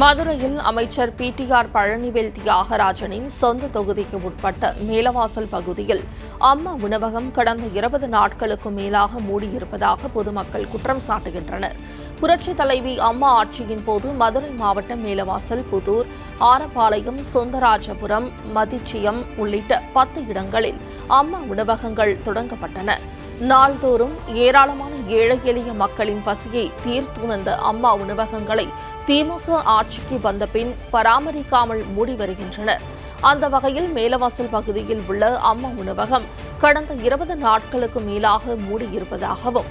மதுரையில் அமைச்சர் பிடிஆர் பழனிவேல் தியாகராஜனின் சொந்த தொகுதிக்கு உட்பட்ட மேலவாசல் பகுதியில் அம்மா உணவகம் கடந்த 20 நாட்களுக்கு மேலாக மூடியிருப்பதாக பொதுமக்கள் குற்றம் சாட்டுகின்றனர். புரட்சித் தலைவி அம்மா ஆட்சியின் போது மதுரை மாவட்டம் மேலவாசல், புதூர், ஆரப்பாளையம், சுந்தராஜபுரம், மதிச்சியம் உள்ளிட்ட 10 இடங்களில் அம்மா உணவகங்கள் தொடங்கப்பட்டன. நாள்தோறும் ஏராளமான ஏழை எளிய மக்களின் பசியை தீர்த்து வந்த அம்மா உணவகங்களை திமுக ஆட்சிக்கு வந்த பின் பராமரிக்காமல் மூடி வருகின்றனர். அந்த வகையில் மேலவாசல் பகுதியில் உள்ள அம்மா உணவகம் கடந்த 20 நாட்களுக்கு மேலாக மூடியிருப்பதாகவும்,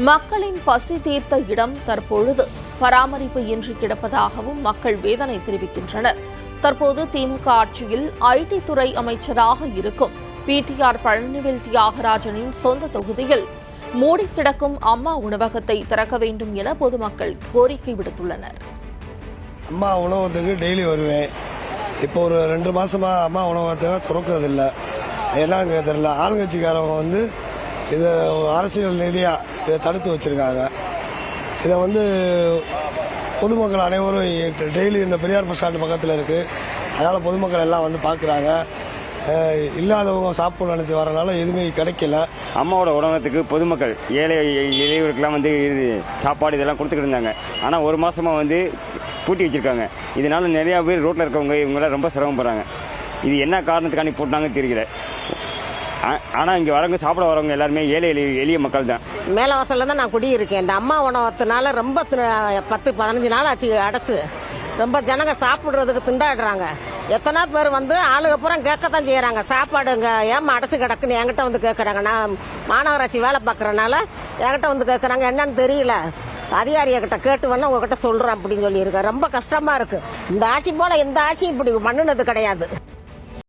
மக்களின் பசி தீர்த்த இடம் தற்பொழுது பராமரிப்பு இன்றி கிடப்பதாகவும் மக்கள் வேதனை தெரிவிக்கின்றனர். தற்போது திமுக ஆட்சியில் ஐடி துறை அமைச்சராக இருக்கும் பிடிஆர் பழனிவேல் தியாகராஜனின் சொந்த தொகுதியில் மூடி கிடக்கும் அம்மா உணவகத்தை திறக்க வேண்டும் என பொதுமக்கள் கோரிக்கை விடுத்துள்ளனர். அம்மா உணவகத்துக்கு டெய்லி வருவேன். இப்போ ஒரு 2 மாசமா அம்மா உணவகத்தை திறக்கிறதில்ல. என்னன்னு தெரியல. ஆளுங்கட்சிக்காரவங்க இதை அரசியல் ரீதியா இதை தடுத்து வச்சிருக்காங்க. இதை பொதுமக்கள் அனைவரும் டெய்லி இந்த பெரியார் பஸ் ஸ்டாண்ட் பக்கத்தில் இருக்கு. அதனால பொதுமக்கள் எல்லாம் பார்க்குறாங்க. இல்லாதவங்க சாப்பிட நினைச்சு வரனால எதுவுமே கிடைக்கல. அம்மாவோட உணவகத்துக்கு பொதுமக்கள் ஏழை எளியவர்களுக்கெல்லாம் சாப்பாடு இதெல்லாம் கொடுத்துக்கிட்டு இருந்தாங்க. ஆனால் 1 மாசமா பூட்டி வச்சிருக்காங்க. இதனால நிறையா பேர் ரோட்டில் இருக்கவங்க இவங்களாம் ரொம்ப சிரமப்படுறாங்க. இது என்ன காரணத்துக்காண்டி போட்டாங்கன்னு தெரியல. ஆனால் இங்கே வரவங்க சாப்பிட வரவங்க எல்லாருமே ஏழை எளிய மக்கள் தான். மேலவாசலில் தான் நான் குடியிருக்கேன். இந்த அம்மா உணவகத்தினால ரொம்ப 10-15 நாள் ஆச்சு அடைச்சு. ரொம்ப ஜனங்க சாப்பிட்றதுக்கு திண்டாடுறாங்க. எத்தனை பேர் ஆளுக பூரா கேட்கத்தான் செய்யறாங்க. சாப்பாடுங்க ஏமா அடைச்சு கிடக்குன்னு என்கிட்ட கேட்கறாங்க. நான் மாநகராட்சி வேலை பார்க்கறனால என்கிட்ட கேட்கறாங்க. என்னன்னு தெரியல. அதிகாரிகிட்ட கேட்டு வேணா உங்ககிட்ட சொல்றேன் அப்படின்னு சொல்லியிருக்கேன். ரொம்ப கஷ்டமா இருக்கு. இந்த ஆட்சி போல எந்த ஆட்சியும் இப்படி பண்ணுனது கிடையாது.